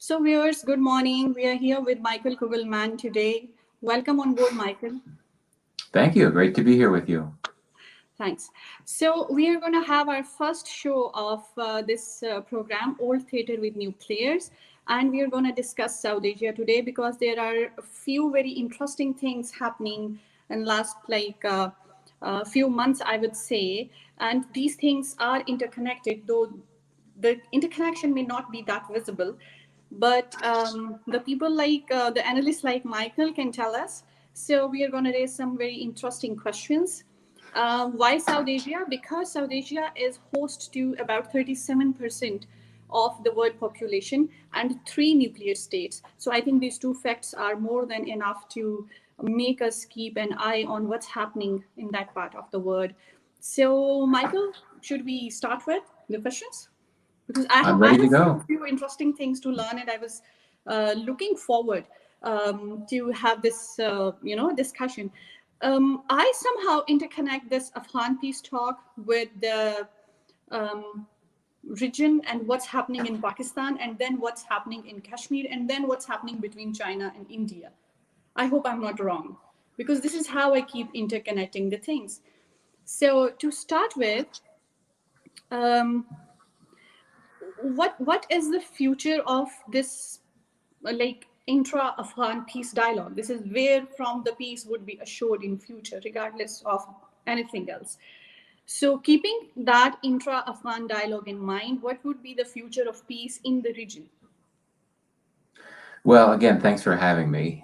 So viewers, good morning. We are here with Michael Kugleman today. Welcome on board, Michael. Thank you. Great to be here with you. Thanks. So we are going to have our first show of this program, Old Theatre with New Players. And we are going to discuss South Asia today because there are a few very interesting things happening in last few months, I would say. And these things are interconnected, though the interconnection may not be that visible. But the people the analysts like Michael can tell us. So we are going to raise some very interesting questions. Why South Asia? Because South Asia is host to about 37% of the world population and three nuclear states. So I think these two facts are more than enough to make us keep an eye on what's happening in that part of the world. So, Michael, should we start with the questions? Because I'm I ready to have go. few interesting things to learn, and I was looking forward to have this discussion. I somehow interconnect this Afghan peace talk with the um, region and what's happening in Pakistan, and then what's happening in Kashmir, and then what's happening between China and India. I hope I'm not wrong, because this is how I keep interconnecting the things. So to start with, um, what is the future of this intra-Afghan peace dialogue? This is where from the peace would be assured in future, regardless of anything else. So keeping that intra-Afghan dialogue in mind, what would be the future of peace in the region? Well, again, thanks for having me.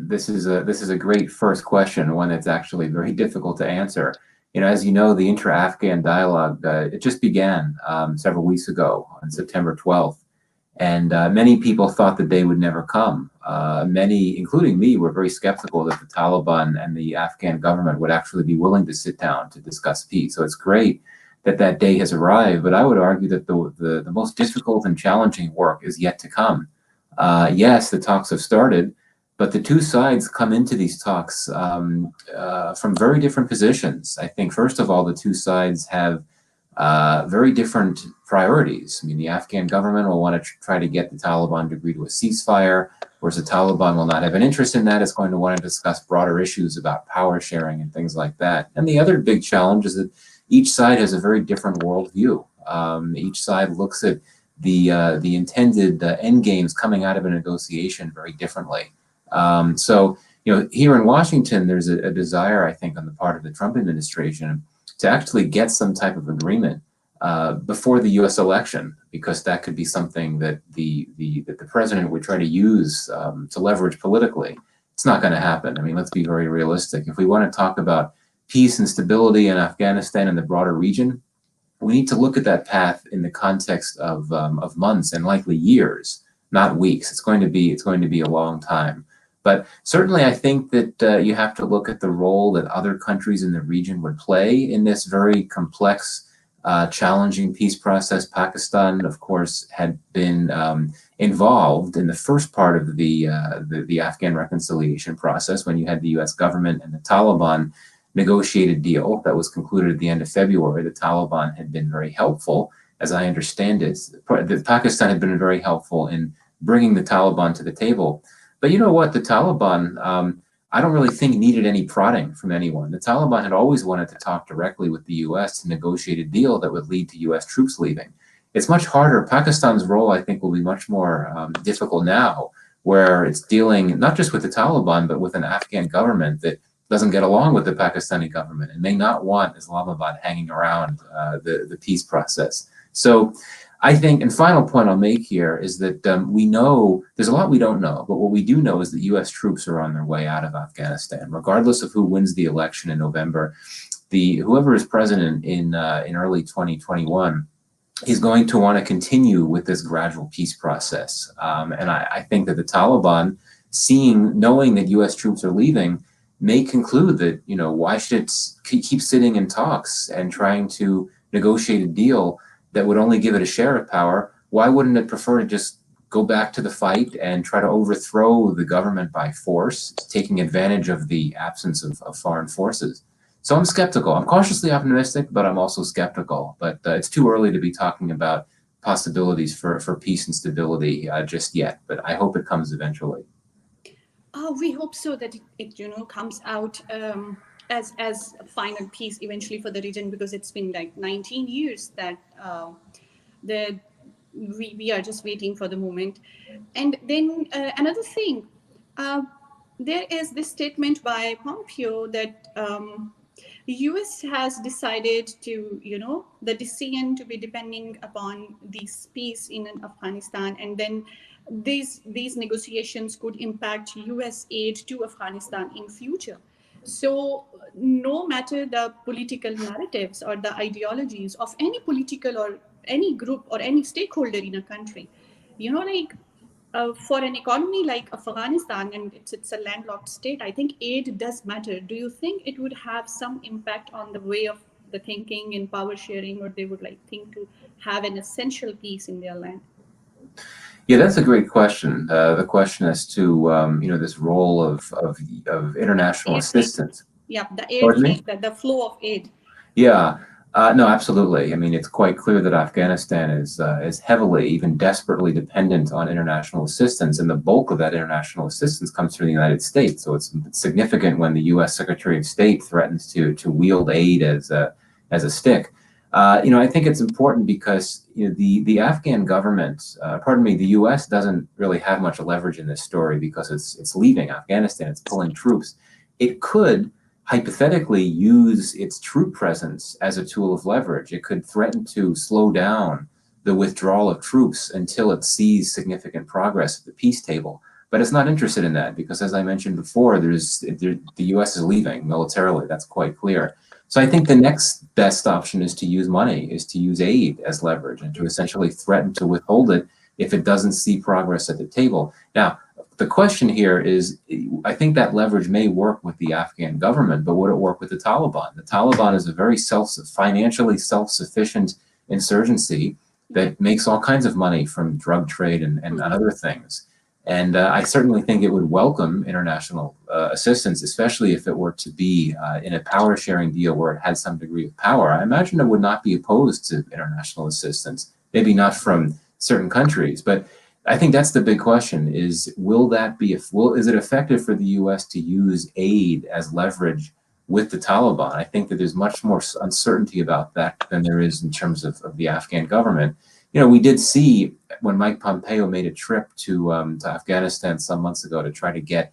This is a great first question, one that's actually very difficult to answer. As you know, the intra-Afghan dialogue it just began several weeks ago on September 12th, and many people thought the day would never come. Many, including me, were very skeptical that the Taliban and the Afghan government would actually be willing to sit down to discuss peace. So it's great that that day has arrived, but I would argue that the most difficult and challenging work is yet to come. Yes, the talks have started, but the two sides come into these talks from very different positions. I think, first of all, the two sides have very different priorities. I mean, the Afghan government will want to try to get the Taliban to agree to a ceasefire, whereas the Taliban will not have an interest in that. It's going to want to discuss broader issues about power sharing and things like that. And the other big challenge is that each side has a very different worldview. Each side looks at the intended end games coming out of a negotiation very differently. So, here in Washington, there's a desire, I think, on the part of the Trump administration to actually get some type of agreement before the U.S. election, because that could be something that the president would try to use to leverage politically. It's not going to happen. I mean, let's be very realistic. If we want to talk about peace and stability in Afghanistan and the broader region, we need to look at that path in the context of months and likely years, not weeks. It's going to be a long time. But certainly, I think that you have to look at the role that other countries in the region would play in this very complex, challenging peace process. Pakistan, of course, had been involved in the first part of the Afghan reconciliation process when you had the U.S. government and the Taliban negotiated deal that was concluded at the end of February. The Taliban had been very helpful, as I understand it. Pakistan had been very helpful in bringing the Taliban to the table. But you know what? The Taliban, I don't really think needed any prodding from anyone. The Taliban had always wanted to talk directly with the U.S. to negotiate a deal that would lead to U.S. troops leaving. It's much harder. Pakistan's role, I think, will be much more difficult now, where it's dealing not just with the Taliban, but with an Afghan government that doesn't get along with the Pakistani government and may not want Islamabad hanging around the peace process. So I think, and final point I'll make here is that we know, there's a lot we don't know, but what we do know is that U.S. troops are on their way out of Afghanistan. Regardless of who wins the election in November, whoever is president in early 2021 is going to want to continue with this gradual peace process. And I think that the Taliban, knowing that U.S. troops are leaving, may conclude that, why should it keep sitting in talks and trying to negotiate a deal that would only give it a share of power? Why wouldn't it prefer to just go back to the fight and try to overthrow the government by force, taking advantage of the absence of foreign forces? So I'm skeptical. I'm cautiously optimistic, but I'm also skeptical. But it's too early to be talking about possibilities for peace and stability just yet, but I hope it comes eventually. We hope so that it comes out as a final piece eventually for the region, because it's been like 19 years that the we are just waiting for the moment. And then another thing, uh, there is this statement by Pompeo that the US has decided to, the decision to be depending upon this peace in Afghanistan, and then these negotiations could impact US aid to Afghanistan in future. So no matter the political narratives or the ideologies of any political or any group or any stakeholder in a country, like for an economy like Afghanistan, and it's a landlocked state, I think aid does matter. Do you think it would have some impact on the way of the thinking and power sharing, or they would like think to have an essential peace in their land? Yeah, that's a great question. The question as to this role of international Aid thing. assistance. Yeah, the aid Pardon me? thing, the flow of aid. Yeah, no, absolutely. I mean, it's quite clear that Afghanistan is heavily, even desperately dependent on international assistance, and the bulk of that international assistance comes from the United States. So it's significant when the U.S. Secretary of State threatens to wield aid as a stick. I think it's important because the Afghan government, the U.S. doesn't really have much leverage in this story because it's leaving Afghanistan, it's pulling troops. It could hypothetically use its troop presence as a tool of leverage. It could threaten to slow down the withdrawal of troops until it sees significant progress at the peace table. But it's not interested in that because, as I mentioned before, the U.S. is leaving militarily. That's quite clear. So I think the next best option is to use money, is to use aid as leverage and to essentially threaten to withhold it if it doesn't see progress at the table. Now, the question here is, I think that leverage may work with the Afghan government, but would it work with the Taliban? The Taliban is a very financially self-sufficient insurgency that makes all kinds of money from drug trade and other things. And I certainly think it would welcome international assistance, especially if it were to be in a power sharing deal where it had some degree of power. I imagine it would not be opposed to international assistance, maybe not from certain countries, but I think that's the big question: is is it effective for the U.S. to use aid as leverage with the Taliban? I think that there's much more uncertainty about that than there is in terms of the Afghan government. We did see when Mike Pompeo made a trip to Afghanistan some months ago to try to get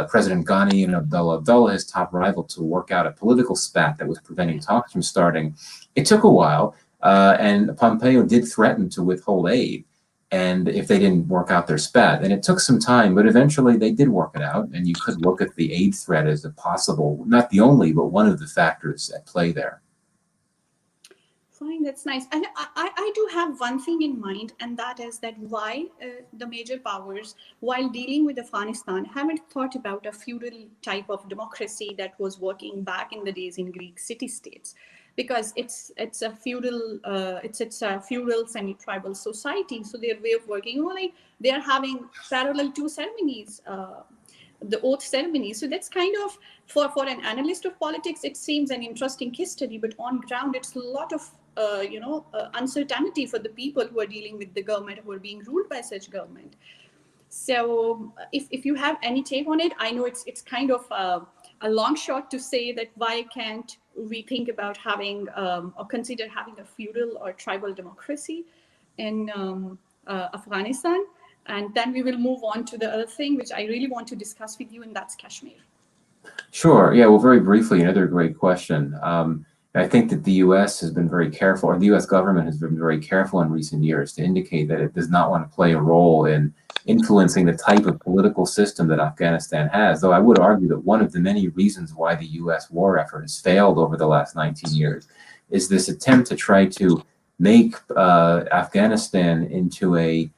President Ghani and Abdullah, his top rival, to work out a political spat that was preventing talks from starting. It took a while, and Pompeo did threaten to withhold aid, and if they didn't work out their spat. And it took some time, but eventually they did work it out, and you could look at the aid threat as a possible, not the only, but one of the factors at play there. Fine, that's nice. And I do have one thing in mind, and that is that why the major powers, while dealing with Afghanistan, haven't thought about a feudal type of democracy that was working back in the days in Greek city-states, because it's a feudal it's a feudal semi-tribal society. So their way of working, like they are having parallel two ceremonies. The oath ceremony. So that's kind of, for an analyst of politics, it seems an interesting case study, but on ground, it's a lot of uncertainty for the people who are dealing with the government, who are being ruled by such government. So if you have any take on it, I know it's kind of a long shot to say that why can't we think about having or consider having a feudal or tribal democracy in Afghanistan. And then we will move on to the other thing, which I really want to discuss with you, and that's Kashmir. Sure. Yeah. Well, very briefly, another great question. I think that the U.S. has been very careful, or the U.S. government has been very careful in recent years to indicate that it does not want to play a role in influencing the type of political system that Afghanistan has. Though I would argue that one of the many reasons why the U.S. war effort has failed over the last 19 years is this attempt to try to make Afghanistan into a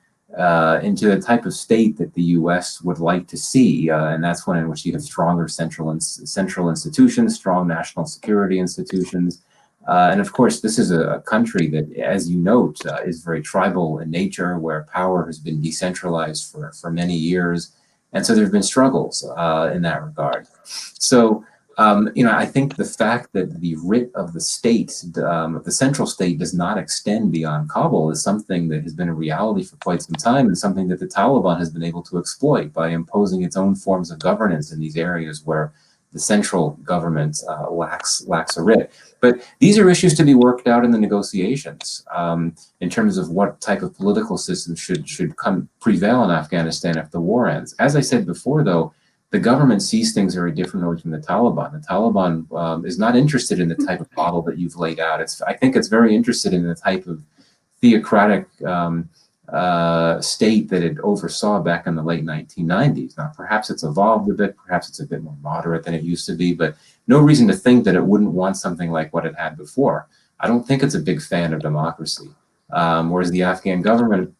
type of state that the U.S. would like to see, and that's one in which you have stronger central institutions, strong national security institutions, and of course, this is a country that, as you note, is very tribal in nature, where power has been decentralized for many years, and so there have been struggles in that regard. So I think the fact that the writ of the state, of the central state, does not extend beyond Kabul is something that has been a reality for quite some time, and something that the Taliban has been able to exploit by imposing its own forms of governance in these areas where the central government lacks a writ. But these are issues to be worked out in the negotiations in terms of what type of political system should prevail in Afghanistan if the war ends. As I said before, though, the government sees things very differently from the Taliban. The Taliban is not interested in the type of model that you've laid out. I think it's very interested in the type of theocratic state that it oversaw back in the late 1990s. Now, perhaps it's evolved a bit, perhaps it's a bit more moderate than it used to be, but no reason to think that it wouldn't want something like what it had before. I don't think it's a big fan of democracy. Whereas the Afghan government,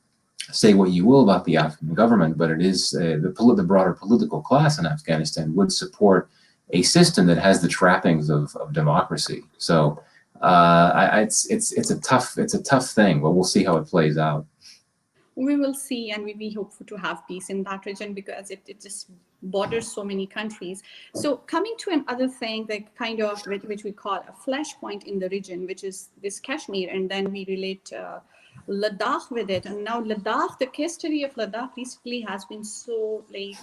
say what you will about the Afghan government, but it is the broader political class in Afghanistan would support a system that has the trappings of democracy. So it's a tough thing, but we'll see how it plays out. We will see, and we hope to have peace in that region because it just borders so many countries. So coming to another thing that kind of which we call a flashpoint in the region, which is this Kashmir, and then we relate Ladakh with it. And now Ladakh, the case study of Ladakh recently has been so like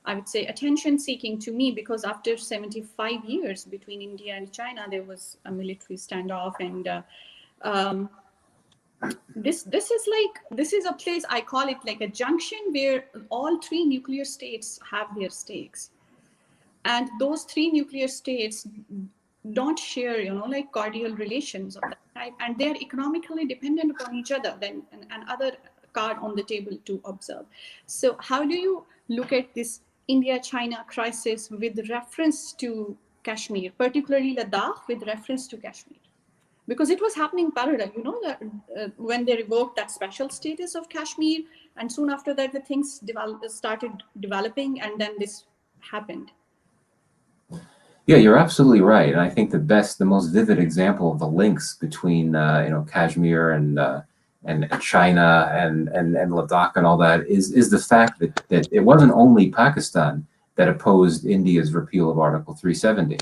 I would say attention seeking to me, because after 75 years between India and China, there was a military standoff, and this is a place, I call it like a junction where all three nuclear states have their stakes, and those three nuclear states don't share like cordial relations of that type, and they're economically dependent upon each other. Then another card on the table to observe. So how do you look at this India-China crisis with reference to Kashmir, particularly Ladakh with reference to Kashmir? Because it was happening parallel, that when they revoked that special status of Kashmir, and soon after that the things started developing, and then this happened. Yeah, you're absolutely right. And I think the most vivid example of the links between Kashmir and China and Ladakh and all that is the fact that it wasn't only Pakistan that opposed India's repeal of Article 370.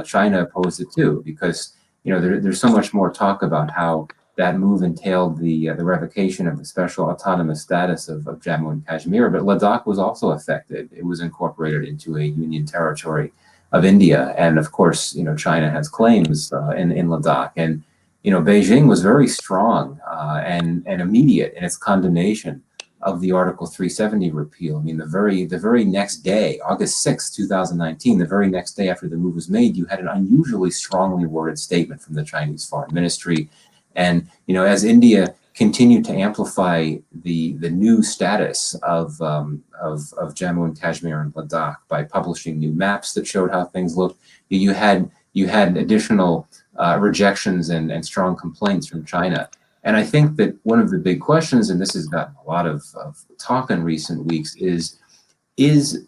China opposed it too, because there's so much more talk about how that move entailed the revocation of the special autonomous status of Jammu and Kashmir, but Ladakh was also affected. It was incorporated into a union territory of India, and of course, China has claims in Ladakh, and Beijing was very strong and immediate in its condemnation of the Article 370 repeal. I mean, the very next day, August 6, 2019, the very next day after the move was made, you had an unusually strongly worded statement from the Chinese Foreign Ministry. And as India continued to amplify the new status of Jammu and Kashmir and Ladakh by publishing new maps that showed how things looked, you had additional rejections and strong complaints from China. And I think that one of the big questions, and this has gotten a lot of talk in recent weeks, is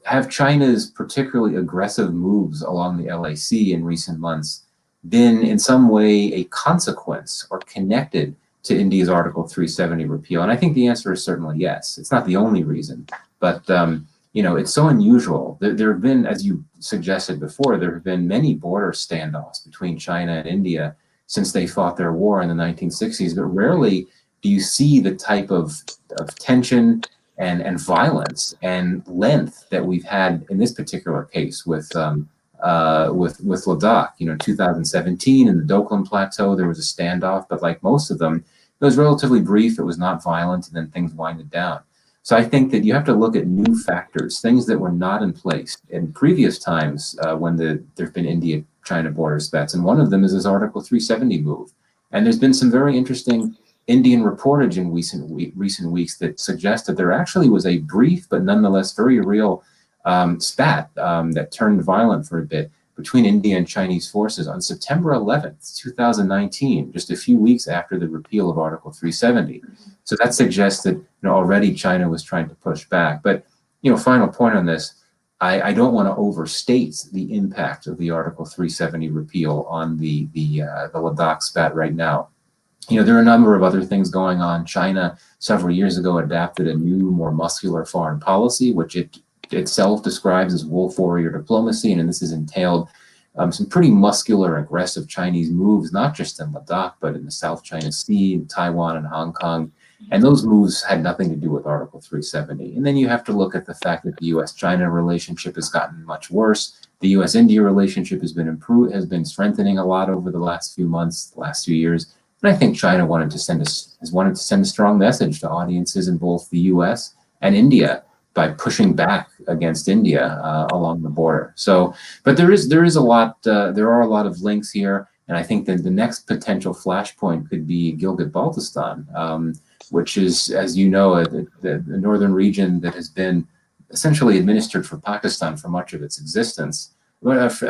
have China's particularly aggressive moves along the LAC in recent months been in some way a consequence or connected to India's Article 370 repeal? And I think the answer is certainly yes. It's not the only reason, but it's so unusual. There have been, as you suggested before, there have been many border standoffs between China and India since they fought their war in the 1960s, but rarely do you see the type of tension and violence and length that we've had in this particular case with Ladakh. 2017 in the Doklam Plateau, there was a standoff, but like most of them, it was relatively brief. It was not violent, and then things winded down. So I think that you have to look at new factors, things that were not in place in previous times when there have been India-China border spats, and one of them is this Article 370 move. And there's been some very interesting Indian reportage in recent weeks that suggest that there actually was a brief but nonetheless very real spat that turned violent for a bit between India and Chinese forces on September 11th, 2019, just a few weeks after the repeal of Article 370. So that suggests that already China was trying to push back. But final point on this, I don't want to overstate the impact of the Article 370 repeal on the Ladakh spat right now. There are a number of other things going on. China several years ago adapted a new, more muscular foreign policy, which it itself describes as wolf warrior diplomacy, and this has entailed some pretty muscular, aggressive Chinese moves, not just in Ladakh, but in the South China Sea, in Taiwan and Hong Kong. And those moves had nothing to do with Article 370. And then you have to look at the fact that the U.S.-China relationship has gotten much worse. The U.S.-India relationship has been strengthening a lot over the last few months, the last few years. And I think China has wanted to send a strong message to audiences in both the U.S. and India by pushing back against India along the border. So, but there are a lot of links here, and I think that the next potential flashpoint could be Gilgit-Baltistan, which is, as you know, the northern region that has been essentially administered for Pakistan for much of its existence. But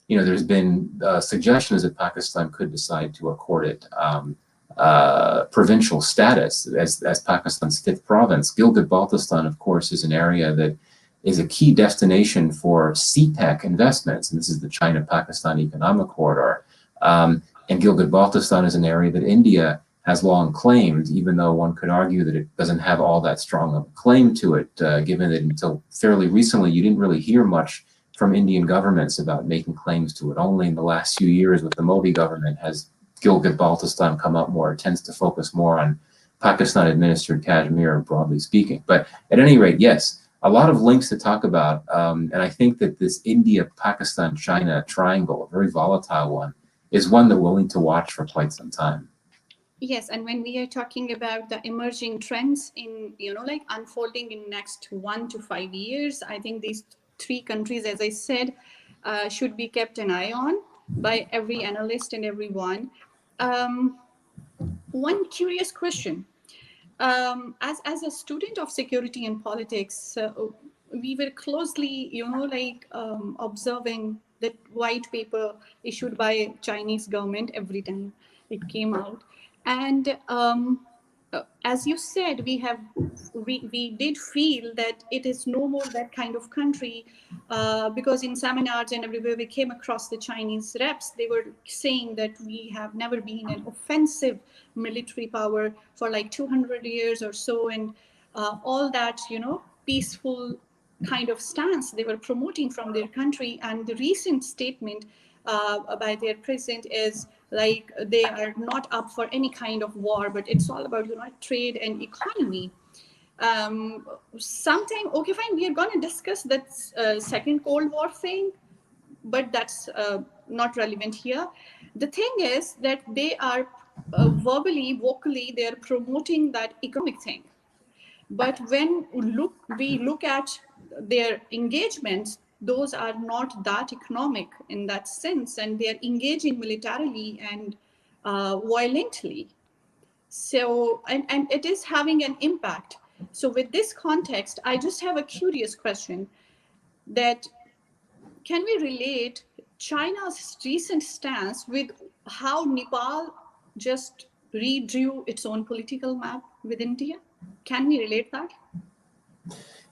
you know, there's been suggestions that Pakistan could decide to accord it provincial status as Pakistan's fifth province. Gilgit-Baltistan, of course, is an area that is a key destination for CPEC investments, and this is the China-Pakistan Economic Corridor. And Gilgit-Baltistan is an area that India has long claimed, even though one could argue that it doesn't have all that strong of a claim to it, given that until fairly recently you didn't really hear much from Indian governments about making claims to it. Only in the last few years with the Modi government has Gilgit-Baltistan come up more. It tends to focus more on Pakistan-administered Kashmir, broadly speaking. But at any rate, yes, a lot of links to talk about. And I think that this India-Pakistan-China triangle, a very volatile one, is one that we'll need to watch for quite some time. Yes, and when we are talking about the emerging trends in, like unfolding in next 1 to 5 years, I think these three countries, as I said, should be kept an eye on by every analyst and everyone. One curious question. As a student of security and politics, we were closely, observing that white paper issued by Chinese government every time it came out. And as you said, we did feel that it is no more that kind of country, because in seminars and everywhere we came across the Chinese reps, they were saying that we have never been an offensive military power for like 200 years or so, and all that, peaceful kind of stance they were promoting from their country. And the recent statement by their president is like they are not up for any kind of war, but it's all about trade and economy. Sometime, okay, fine, we are going to discuss that second Cold War thing, but that's not relevant here. The thing is that they are vocally, they are promoting that economic thing. But when we look at their engagements, those are not that economic in that sense, and they are engaging militarily and violently. So, and it is having an impact. So with this context, I just have a curious question that can we relate China's recent stance with how Nepal just redrew its own political map with India? Can we relate that?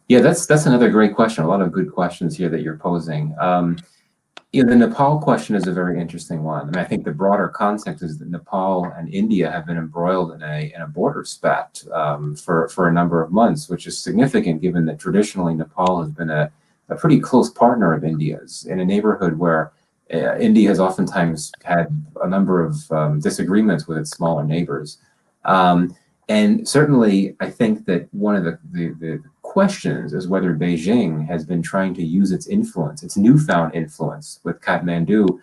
Yeah, that's another great question. A lot of good questions here that you're posing. The Nepal question is a very interesting one. I mean, I think the broader context is that Nepal and India have been embroiled in a border spat for a number of months, which is significant given that traditionally Nepal has been a pretty close partner of India's in a neighborhood where India has oftentimes had a number of disagreements with its smaller neighbors. And certainly, I think that one of the questions is whether Beijing has been trying to use its influence, its newfound influence with Kathmandu,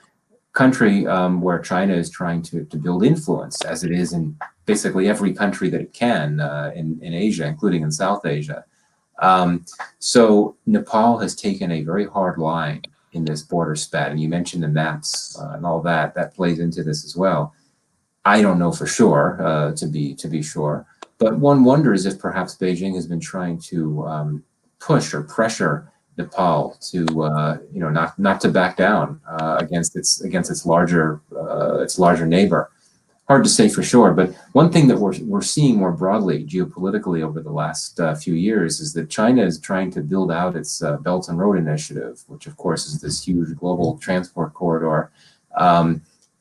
country where China is trying to build influence, as it is in basically every country that it can in Asia, including in South Asia. So Nepal has taken a very hard line in this border spat, and you mentioned the maps and all that. That plays into this as well. I don't know for sure, to be sure, but one wonders if perhaps Beijing has been trying to push or pressure Nepal to not to back down against its larger neighbor. Hard to say for sure, but one thing that we're seeing more broadly geopolitically over the last few years is that China is trying to build out its Belt and Road Initiative, which of course is this huge global transport corridor.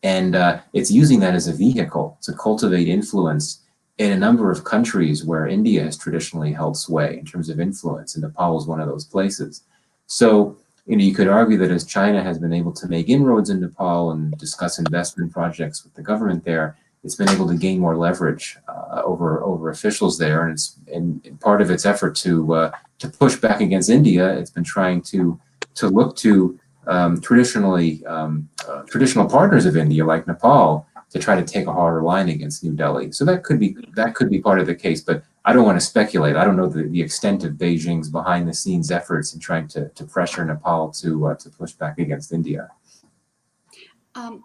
And it's using that as a vehicle to cultivate influence in a number of countries where India has traditionally held sway in terms of influence, and Nepal is one of those places. So, you could argue that as China has been able to make inroads in Nepal and discuss investment projects with the government there, it's been able to gain more leverage over officials there, and it's in part of its effort to push back against India. It's been trying to look to traditional partners of India like Nepal to try to take a harder line against New Delhi. So that could be part of the case, but I don't want to speculate. I don't know the extent of Beijing's behind the scenes efforts in trying to pressure Nepal to push back against India.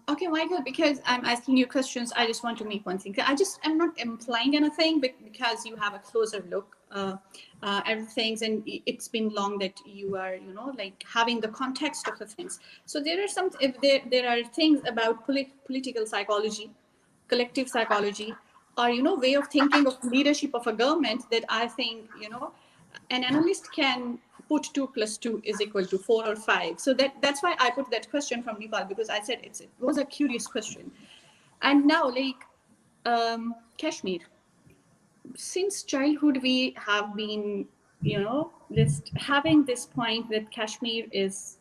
Okay, Michael, because I'm asking you questions, I just want to make one thing. I'm not implying anything, but because you have a closer look at things, and it's been long that you are, like having the context of the things. So there are there are things about political psychology, collective psychology, or way of thinking of leadership of a government that I think an analyst can put 2 plus 2 is equal to 4 or 5. So that's why I put that question from Nepal, because I said it was a curious question. And now, like, Kashmir, since childhood we have been just having this point that Kashmir is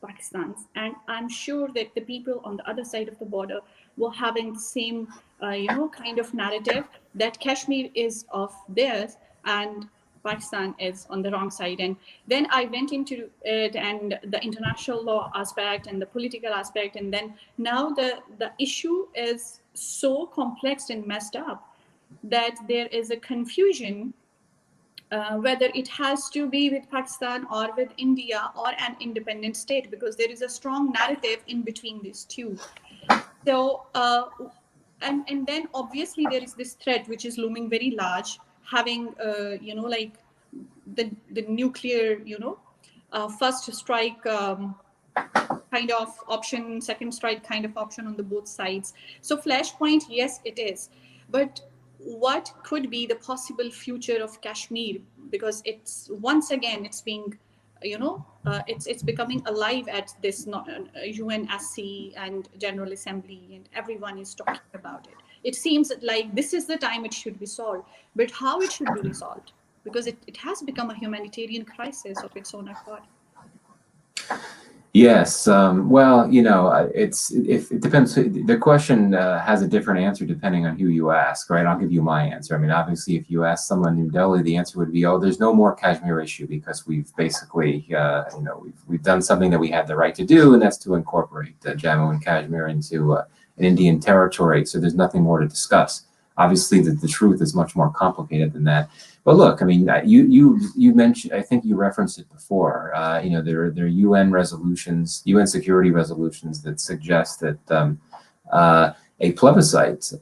Pakistan's, and I'm sure that the people on the other side of the border were having the same kind of narrative that Kashmir is of theirs and Pakistan is on the wrong side. And then I went into it and the international law aspect and the political aspect, and then now the issue is so complex and messed up that there is a confusion whether it has to be with Pakistan or with India or an independent state, because there is a strong narrative in between these two. So, and then obviously there is this threat which is looming very large, having like the nuclear first strike kind of option, second strike kind of option on the both sides. So flashpoint, yes, it is, but what could be the possible future of Kashmir? Because it's once again it's being it's becoming alive at this UNSC and General Assembly, and everyone is talking about it. It seems like this is the time it should be solved, but how it should be resolved, because it has become a humanitarian crisis of its own accord. Yes. Well, it depends. The question has a different answer depending on who you ask, right? I'll give you my answer. I mean, obviously, if you ask someone in New Delhi, the answer would be, "Oh, there's no more Kashmir issue because we've basically, we've done something that we had the right to do, and that's to incorporate Jammu and Kashmir into an Indian territory. So there's nothing more to discuss." Obviously, the truth is much more complicated than that. But look, I mean, you mentioned, I think you referenced it before. There are UN resolutions, UN security resolutions that suggest that a plebiscite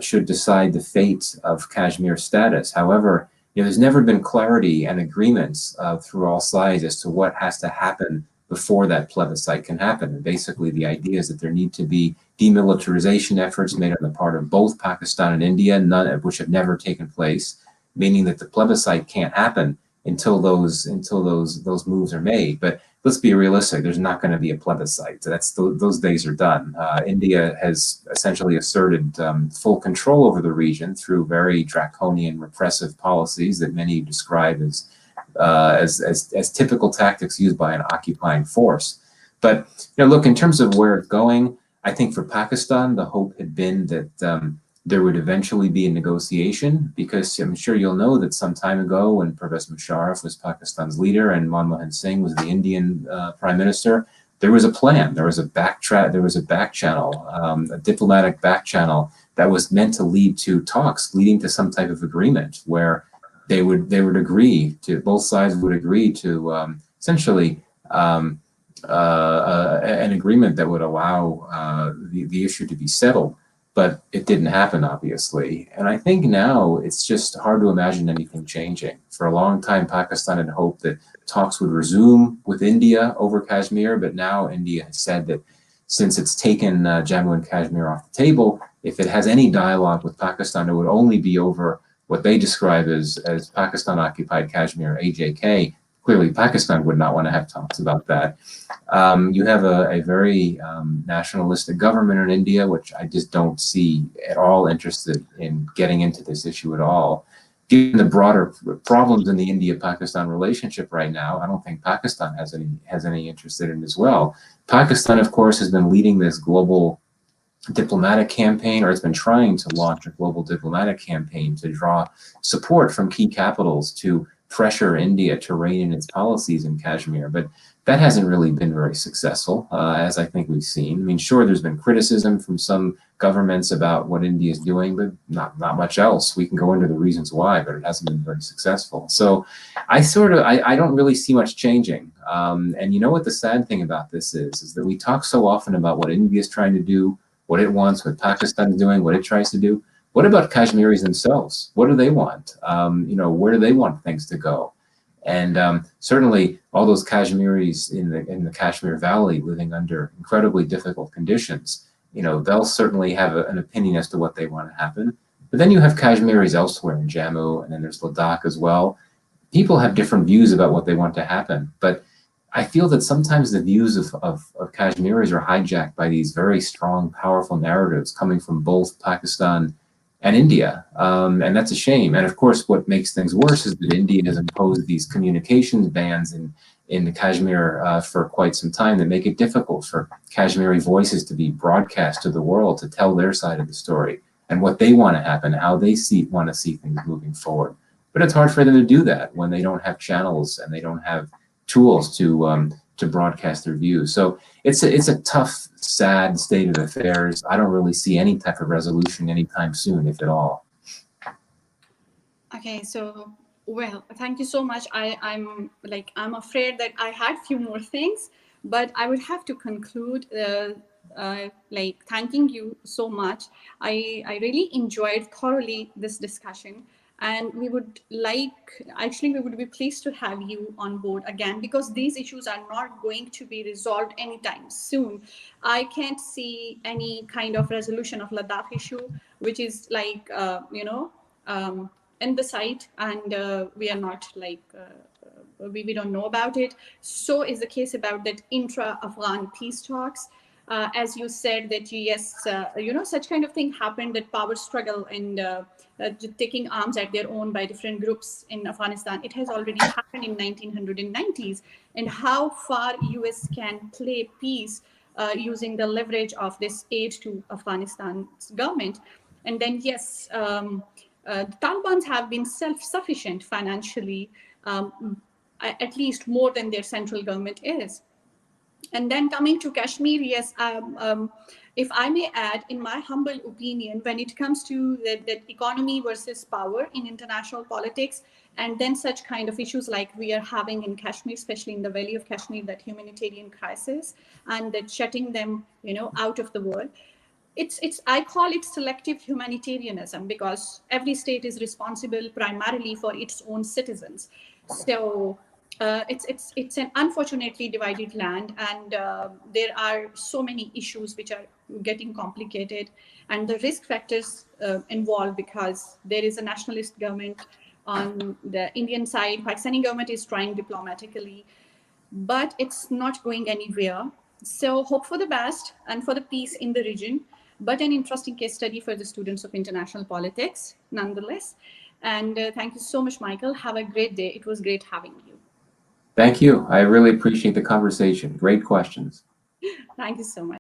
should decide the fate of Kashmir status. However, there's never been clarity and agreements through all sides as to what has to happen before that plebiscite can happen. And basically, the idea is that there need to be demilitarization efforts made on the part of both Pakistan and India, none of which have never taken place, meaning that the plebiscite can't happen until those moves are made. But let's be realistic, there's not going to be a plebiscite. Those days are done. India has essentially asserted full control over the region through very draconian repressive policies that many describe as typical tactics used by an occupying force. But look, in terms of where it's going, I think for Pakistan, the hope had been that there would eventually be a negotiation, because I'm sure you'll know that some time ago, when Pervez Musharraf was Pakistan's leader and Manmohan Singh was the Indian prime minister, there was a plan. There was a back channel, a diplomatic back channel that was meant to lead to talks, leading to some type of agreement where they would agree to, both sides would agree to essentially an agreement that would allow the issue to be settled. But it didn't happen, obviously. And I think now it's just hard to imagine anything changing. For a long time, Pakistan had hoped that talks would resume with India over Kashmir, but now India has said that since it's taken Jammu and Kashmir off the table, if it has any dialogue with Pakistan, it would only be over what they describe as Pakistan-occupied Kashmir, AJK, clearly Pakistan would not want to have talks about that. You have a very nationalistic government in India, which I just don't see at all interested in getting into this issue at all. Given the broader problems in the India-Pakistan relationship right now, I don't think Pakistan has any interest in it as well. Pakistan, of course, has been leading this global diplomatic campaign, or it's been trying to launch a global diplomatic campaign to draw support from key capitals to pressure India to rein in its policies in Kashmir. But that hasn't really been very successful, as I think we've seen. I mean, sure, there's been criticism from some governments about what India is doing, but not much else. We can go into the reasons why, but it hasn't been very successful. So I don't really see much changing. And you know what the sad thing about this is that we talk so often about what India is trying to do, what it wants, what Pakistan is doing, what it tries to do. What about Kashmiris themselves? What do they want? Where do they want things to go? And certainly, all those Kashmiris in the Kashmir Valley living under incredibly difficult conditions, they'll certainly have an opinion as to what they want to happen. But then you have Kashmiris elsewhere in Jammu, and then there's Ladakh as well. People have different views about what they want to happen, but I feel that sometimes the views of Kashmiris are hijacked by these very strong, powerful narratives coming from both Pakistan and India. And that's a shame. And of course, what makes things worse is that India has imposed these communications bans in the Kashmir for quite some time that make it difficult for Kashmiri voices to be broadcast to the world, to tell their side of the story and what they want to happen, how they want to see things moving forward. But it's hard for them to do that when they don't have channels and they don't have tools to broadcast their views. So it's a tough, sad state of affairs. I don't really see any type of resolution anytime soon, if at all. Okay, so well, thank you so much. I'm afraid that I had few more things, but I would have to conclude thanking you so much. I really enjoyed thoroughly this discussion, and we would be pleased to have you on board again, because these issues are not going to be resolved anytime soon. I can't see any kind of resolution of Ladakh issue, which is in the site, and we are not we don't know about it. So is the case about that intra-Afghan peace talks. As you said that yes, such kind of thing happened, that power struggle and taking arms at their own by different groups in Afghanistan. It has already happened in 1990s. And how far US can play peace using the leverage of this aid to Afghanistan's government. And then yes, the Taliban have been self-sufficient financially, at least more than their central government is. And then coming to Kashmir, yes, if I may add, in my humble opinion, when it comes to that economy versus power in international politics, and then such kind of issues like we are having in Kashmir, especially in the Valley of Kashmir, that humanitarian crisis, and that shutting them, out of the world. It's I call it selective humanitarianism, because every state is responsible primarily for its own citizens. So it's an unfortunately divided land, and there are so many issues which are getting complicated, and the risk factors involved, because there is a nationalist government on the Indian side. Pakistani government is trying diplomatically, but it's not going anywhere. So hope for the best and for the peace in the region, but an interesting case study for the students of international politics nonetheless. And thank you so much, Michael. Have a great day. It was great having you. Thank you. I really appreciate the conversation. Great questions. Thank you so much.